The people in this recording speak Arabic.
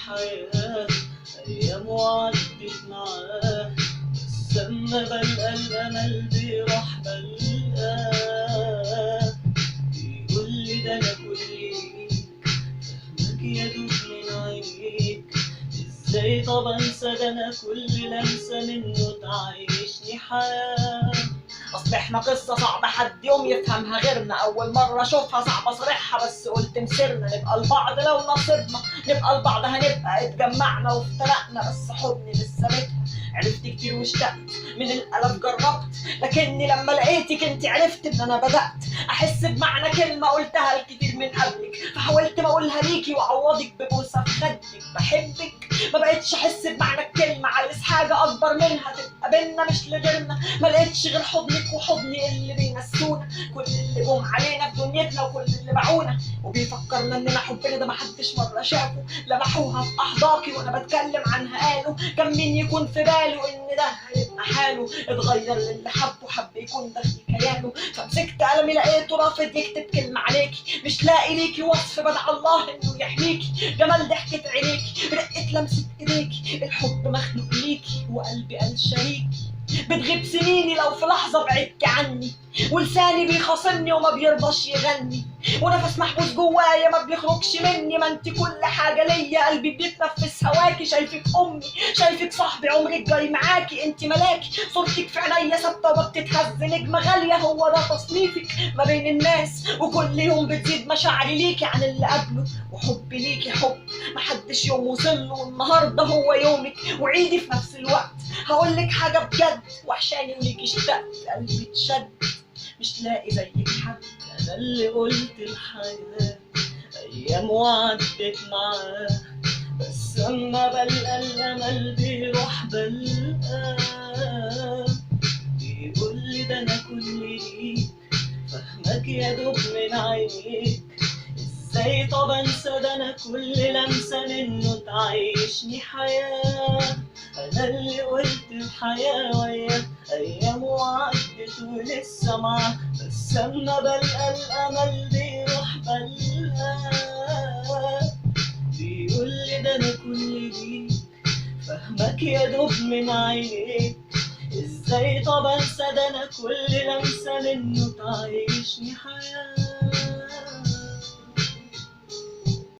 الحياة، أيام وعدت معاه، بس أما بلقى الأمل بيروح بلقاه بيقولي ده أنا كل ليك، فهمك يدوب من عينيك، ازاي طب انسى ده انا كل لمسة منه تعيشني حياة. اصل احنا قصة صعبة حد يوم يفهمها غيرنا، اول مرة اشوفها صعبة صريحها، بس قلت مسيرنا نبقى لبعض لو نصيبنا، نبقى لبعض هنبقى اتجمعنا وافترقنا، بس حضني لسه بيتها. عرفت كتير واشتقت من الألم جربت، لكني لما لقيتك انت عرفت ان انا بدأت احس بمعنى كلمة قلتها الكتير من قبلك، فحاولت ما اقولها ليكي واعوضك ببوسة في خدك. بحبك ما بقتش احس بمعنى الكلمة، عايز حاجة اكبر منها تبقى بينا مش لغيرنا، ما لقيتش غير حضنك وحضني اللي بينسونا كل اللي جم علينا في دنيتنا وكل اللي باعونا، وبيفكرنا اننا حبنا ده محدش مرة شافه، لمحوها في احضاكي وانا بتكلم عنها قالوا كان مين يكون في باله ان ده هيبقى حاله، اتغير للي حبه حب يكون ده في كيانه، فمسكت قلمي لقيته رافض يكتب كلمة عليكي، مش لاقي ليكي وصف بدع الله انه يحميكي، جمال ضحكة عينيكي برقة لمسة ايديكي، الحب مخلوق ليكي وقلبي قال شريكي، بتغيب سنيني لو في لحظة بعدتي عني، ولساني بيخاصمني وما بيرضاش يغني، ونفس محبوس جوايا ما بيخرجش مني، ما انت كل حاجة ليا، قلبي بيتنفس هواكي، شايفك امي شايفك صاحبي عمرك جاي معاكي، انت ملاكي صورتك في عينيا ثابتة وما بتتهز، نجمة غالية هو ده تصنيفك ما بين الناس، وكل يوم بتزيد مشاعري ليكي عن اللي قبله، وحبي ليكي حب محدش يوم وصله، والنهارده هو يومك وعيدي في نفس الوقت، هقولك حاجة بجد وحشاني وليكي اشتقت، قلبي اتشد مش لاقي زيك حد. أنا اللي قلت الحياة أيام وعدت معاه، بس أما بلقى الأمل بيروح بلقاه بيقولي ده أنا كل ليك، فهمك يدوب من عينيك، ازاي طب انسى ده انا كل لمسة منه تعيشني حياة. انا اللي قلت الحياة وياه ايام وعدت ولسه معاه، بس اما بلقى الامل بيروح بلقاه بيقولي ده انا كل ليك، فهمك يدوب من عينيك، ازاي طب انسى ده انا كل لمسة منه تعيشني حياة.